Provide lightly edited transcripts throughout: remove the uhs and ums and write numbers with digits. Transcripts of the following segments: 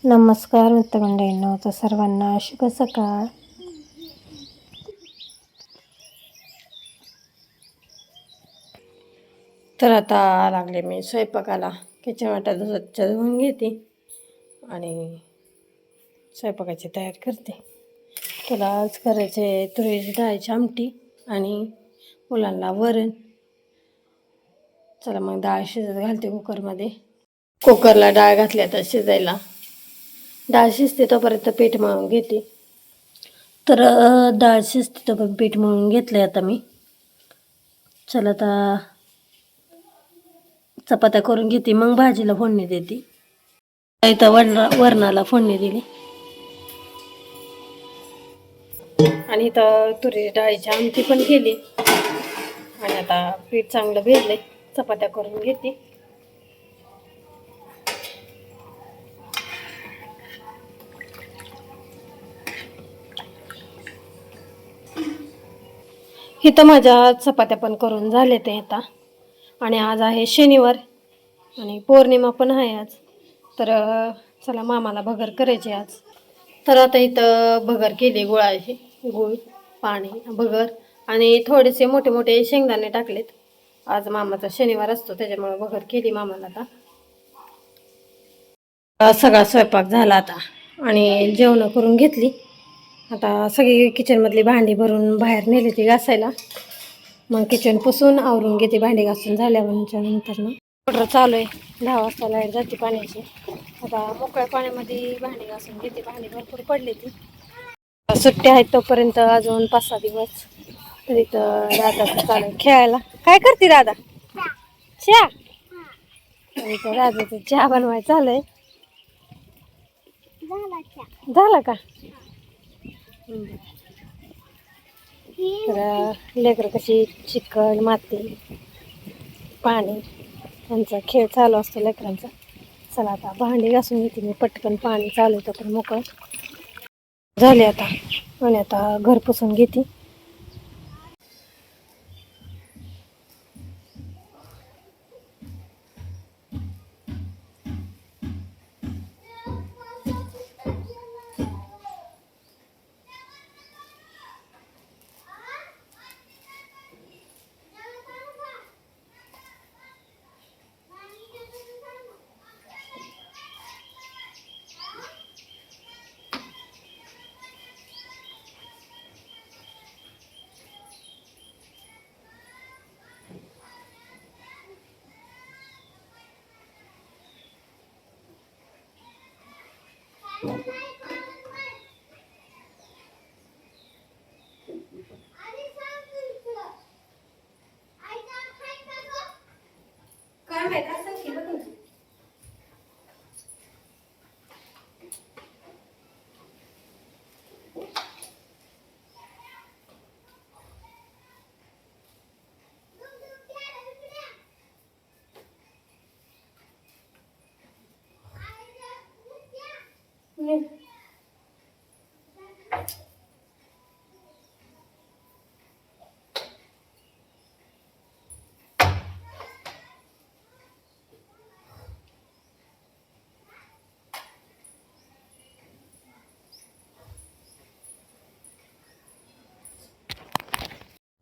नमस्कार मित्रमंडळींनो, तर सर्वांना शुभ सकाळ. तर आता लागले मी स्वयंपाकाला. किचन वाटा स्वच्छ धुवून घेते आणि स्वयंपाकाची तयारी करते. त्याला आज करायचे तुरीची डाळीची आमटी आणि मुलांना वरण. चला मग डाळ शिजत घालते कुकरमध्ये. कुकरला डाळ घातली आता शिजायला. डाळ शिजते तोपर्यंत पीठ मळून घेते. तर डाळ शिजते तोपर्यंत पीठ मळून घेतलं आता मी. चला आता चपात्या करून घेते, मग भाजीला फोडणी देते. इथं वरणाला फोडणी दिली आणि इथं तुरीची डाळीची आमटी पण केली. आणि आता पीठ चांगलं भिजले, चपात्या करून घेते. इथं माझ्या चपात्या पण करून झाले ते आता. आणि आज आहे शनिवार आणि पौर्णिमा पण आहे आज. तर चला मामाला भगर करायची आज. तर आता इथं भगर केली गुळाची. गुळ, पाणी, भगर आणि थोडेसे मोठे मोठे शेंगदाणे टाकलेत. आज मामाचा शनिवार असतो त्याच्यामुळे भगर केली मामाला. आता सगळा स्वयंपाक झाला आता आणि जेवण करून घेतली. आता सगळी किचनमधली भांडी भरून बाहेर नेली ती घासायला. मग किचन पुसून आवरून घेते भांडी घासून झाल्याच्या नंतर. मोटर चालू आहे, 10 वाजता लाईट जाते पाण्याची. आता मोकळ्या पाण्यामध्ये भांडी घासून घेते. भांडी भरपूर पडली ती. सुट्ट्या आहेत तोपर्यंत अजून 5-6 दिवस. तरी तर राधाचं चालू खेळायला. काय करते राधा? चहा. तर राधाचं चहा बनवायचं चालू झाला का? तर लेकरं कशी चिकन, माती, पाणी यांचा खेळ चालू असतो लेकरांचा. चला आता भांडी घासून घेते मी पटकन. पाणी चालू होतं पण मोकळं झाले आता. आणि आता घर पुसून घेते. काय माहित असं की बघ.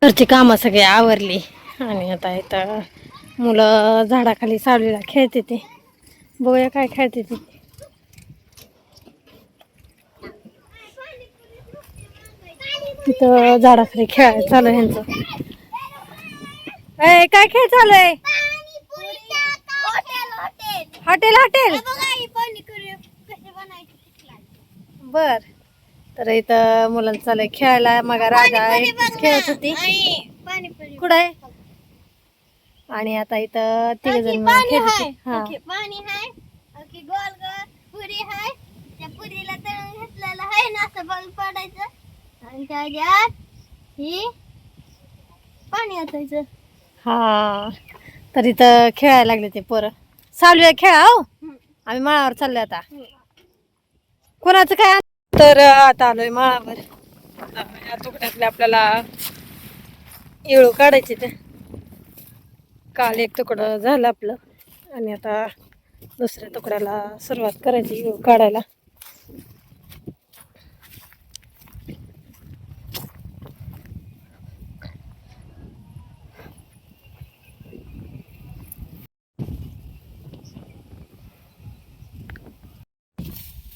घरची कामं सगळी आवरली आणि आता इथं मुलं झाडाखाली सावलीला खेळते ते. बघूया काय खेळते ते. तिथं झाडाखाली खेळायला चालू आहे ह्यांचं. काय खेळ चालू आहे? हॉटेल हॉटेल बर. तर इथं मुलांचं चालू खेळायला. मग राजा खेळत होती. कुठं आहे? आणि आता इथं 3 जण खेळत होते. हा पाणी आहे, गोल गोल पुरी आहे. त्या पुरीला तळून घेतलेलं आहे ना, असं बॉल पडायचं आणि त्याच्यात ही पाणी ओतायचं. हा. तर इथं खेळायला लागले ते पोरं. सावलीला खेळा हो. आम्ही माळावर चाललोय आता. कोणाचं काय? तर आता आलोय माळावर. या तुकड्यातले आपल्याला येळू काढायचे ते. काल एक तुकडं झालं आपलं आणि आता दुसऱ्या तुकड्याला सुरुवात करायची येळू काढायला.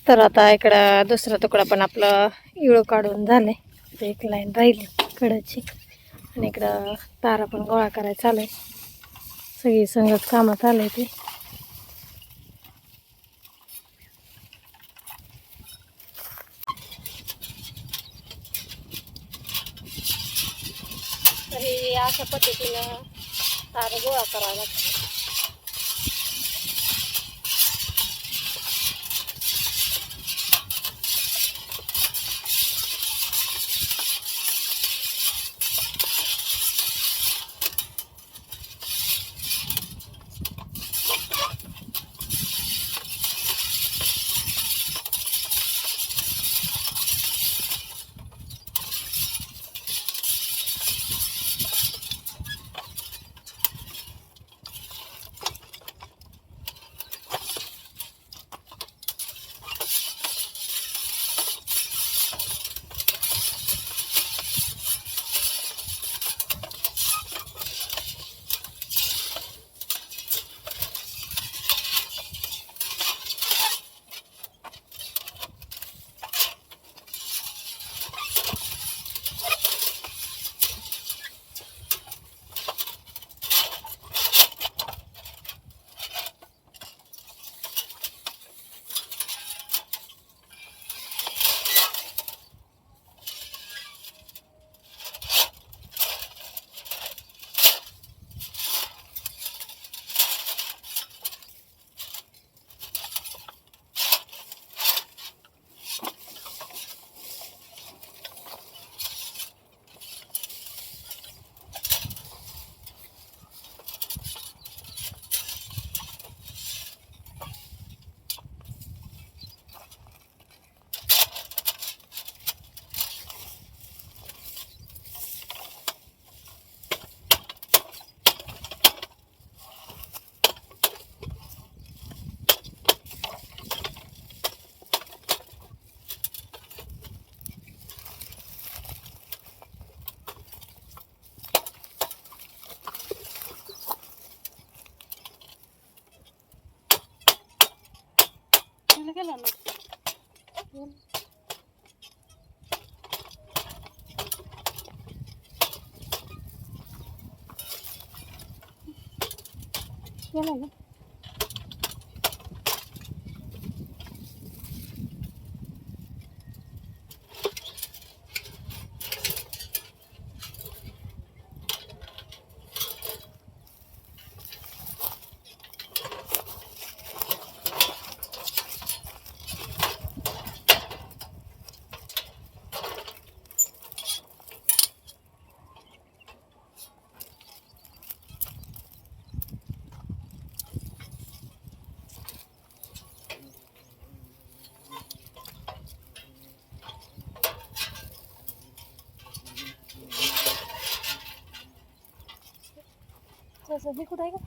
तर आता इकडं दुसरा तुकडा पण आपलं इळू काढून झालंय. ते एक लाईन राहिली कडाची. आणि इकडं तारा पण गोळा करायला चालू आहे. सगळी संगत कामं चालू आहे ती. तरी अशा पद्धतीनं तारा गोळा करावा लागतो. गेला ना गेला ना. तसं हे कुठं आहे का?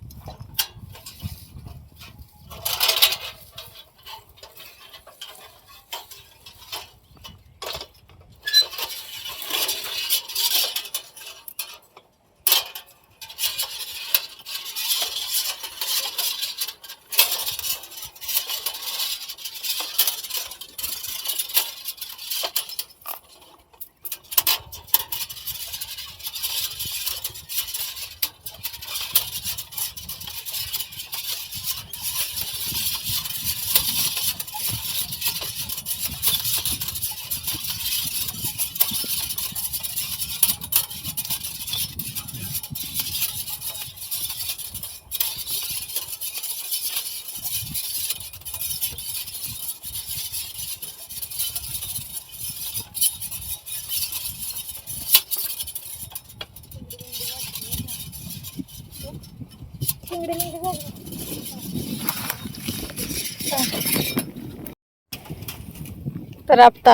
तर आता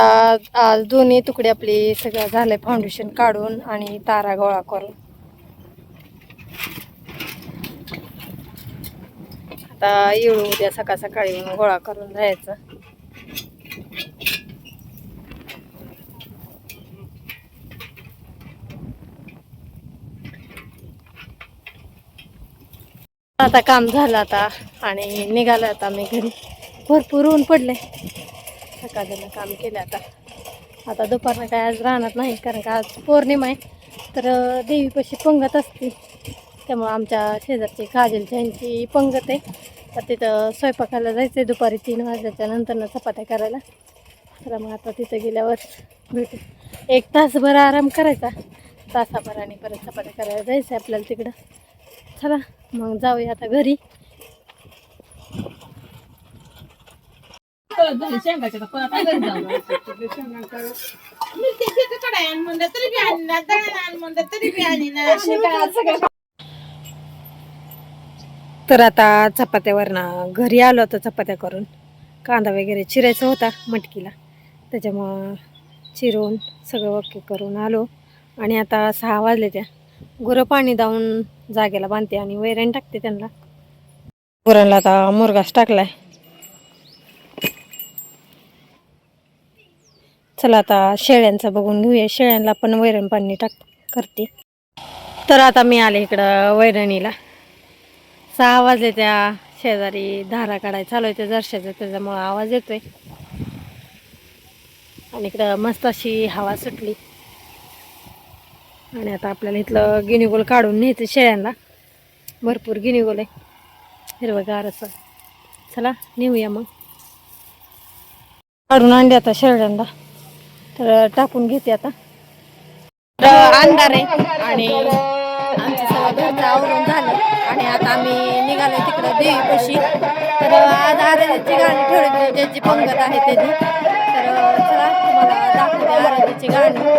आज दोन्ही तुकडे आपली सगळं झालंय फाउंडेशन काढून आणि तारा गोळा करून. आता येऊ उद्या सकाळ सकाळी गोळा करून जायचं. आता काम झालं आता आणि निघालं आता मी घरी. भरपूर ऊन पडलंय. सकाळचं काम केलं आता दुपारनं काय आज राहणार नाही, कारण का आज पौर्णिमा आहे. तर देवीपाशी पंगत असते, त्यामुळं आमच्या शेजारची काजलच्या यांची पंगत आहे. तर तिथं स्वयंपाकाला जायचं आहे दुपारी 3 वाजल्याच्या नंतरनं चपात्या करायला. तर मग आता तिथं गेल्यावर भेटू, 1 तासभर आराम करायचा, तासाभराने परत चपात्या करायला जायचं आहे आपल्याला तिकडं. चला मग जाऊया आता घरी. तर आता चपात्यावरनं घरी आलो होतो, चपात्या करून कांदा वगैरे चिरायचा होता मटकीला, त्याच्यामुळं चिरून सगळं ओके करून आलो. आणि आता 6 वाजले, त्या गुरं पाणी दावून जागेला बांधते आणि वैरण टाकते त्यांना. गुरांना आता मुरघास टाकलाय. चला आता शेळ्यांचं बघून घेऊया, शेळ्यांना पण वैरण पाणी करते. तर आता मी आले इकडं वैरणीला. 6 वाजले, त्या शेजारी धारा काढायला चालू आहे त्या जरशाचं, त्याच्यामुळं आवाज येतोय. आणि इकडं मस्त अशी हवा सुटली. आणि आता आपल्याला इथलं गिनीगोल काढून न्यायचं शेळ्यांना. भरपूर गिनीगोल आहे, हिरवगार असं. चला नेऊया मग. काढून आणले आता शेळ्यांना, तर टाकून घेते आता. तर अंधार आहे आणि आमचं सगळं घरचं आवरून झालं आणि आता आम्ही निघालो तिकडं देवीपाशी. तर आज आराध्याची गाणी ठेवली, ज्याची पंगत आहे त्याची. तर चला तुम्हाला दाखवते आराध्याची गाणी.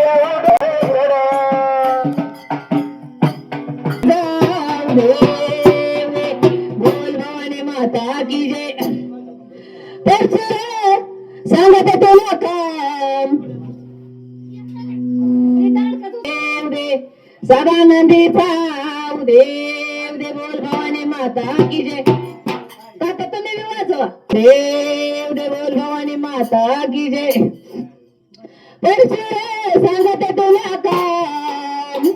माता की जय. सांगत तुला काम सदानंदी पाव देव दे. बोल भवानी माता की जय. काका तुम्ही बी वाजवा. देव दे बोल भवानी माता की जय. सांगत तुला काम.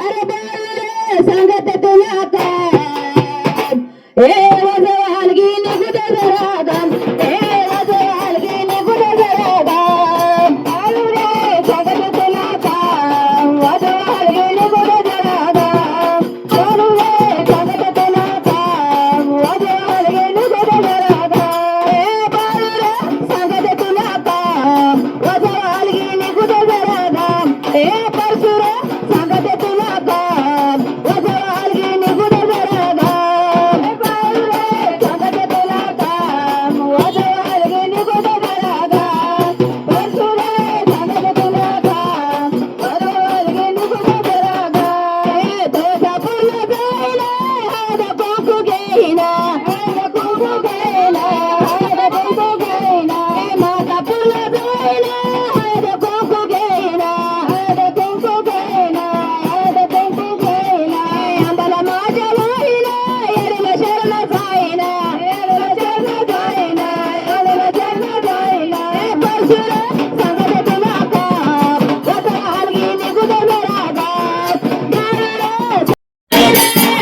अरे बाळ सांगत तुला काम. हे वाजवालगी निघुद जरा दाम. हे वाजवालगी निघुद जरा दाम. आलू रे सांगत तुला काम. वाजवालगी निघुद जरा दाम. आलू रे सांगत तुला काम. वाजवालगी निघुद जरा दाम. हे बाळ रे सांगत तुला काम. वाजवालगी निघुद जरा दाम. हे परशुरा सांगत तुला काम. वाजवालगी निघुद जरा दाम. हे बाळ रे सांगत तुला काम. वाजवालगी निघुद जरा दाम. परशुरा सांगत तुला काम. वाजवालगी निघुद जरा दाम. हे दोघा फुलं जायला हात कुंकू घेईना. हात कुंकू घेईना. हात कुंकू घेईना. हे माता फुलं जायला हात कुंकू घेईना. हात कुंकू घेईना. हात कुंकू घेईना. आंबाला माझ्या वाईना येडला शरण जाईना. येडला शरण जाईना. येडला शरण जाईना. हे परशुरा सांगत तुला काम. वाजवालगी निघुद जरा दाम.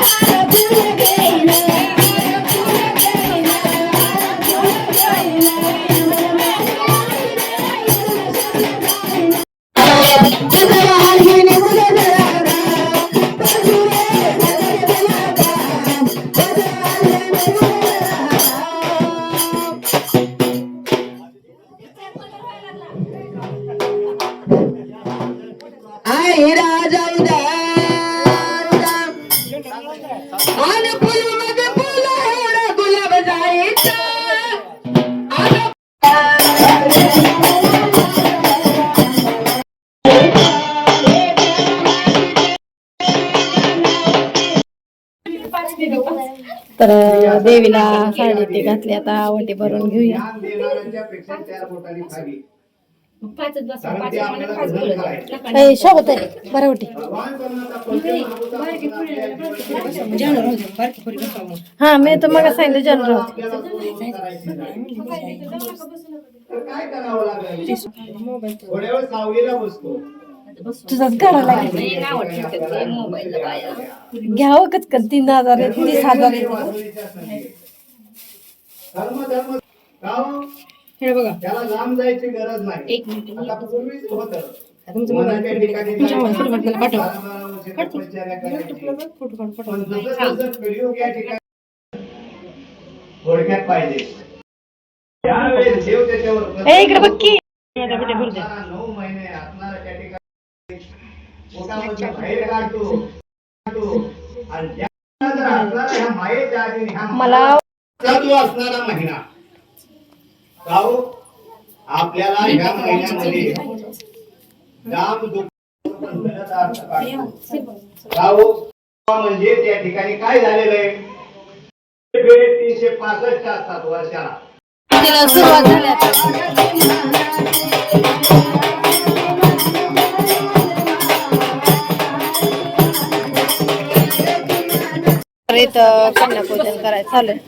हात फुलं घेईना. वाजवालगी निघुद जरा दाम. परशुरा सांगत तुला काम. वाजवालगी निघुद जरा दाम. आई राजा उदार आणि फुलमध्ये फुलं गुलाब जायचं. तर देवीला साडी ते घातली, आता वटी भरून घेऊया. शाबत आहे बरं वटी. हा मी तर मग सांगितलं जनरल होते. तुझाच घरा लागेल घ्यावं कचकन 3,000 30,000 येते. हे बघा त्याला लांब जायची गरज नाही. एक मिनिट आता पूर्वीच होतं. तुमचं मनाच्या ठिकाणी तुमच्या जायचं. फोटो मला पाठव. तपश्चर्या करायची. फोटो पण जसं जसं कलियुग या ठिकाणी थोडक्यात पाहिजे त्यावेळेस देव त्याच्यावर इकडे बघ की 9 महिने असणारा त्या ठिकाणी पोटामधनं बाहेर काढतो आणि त्या जर असणारा ह्या मायेच्या आधीने मला जो असणारा महिना गाव आपल्याला ह्या महिन्यामध्ये दाम दुःख गाव म्हणजे त्या ठिकाणी काय झालेलं आहे 365 असतात वर्षाला. तिला सुरुवात झाली आता. इथं कन्यापूजन करायचं चालू आहे.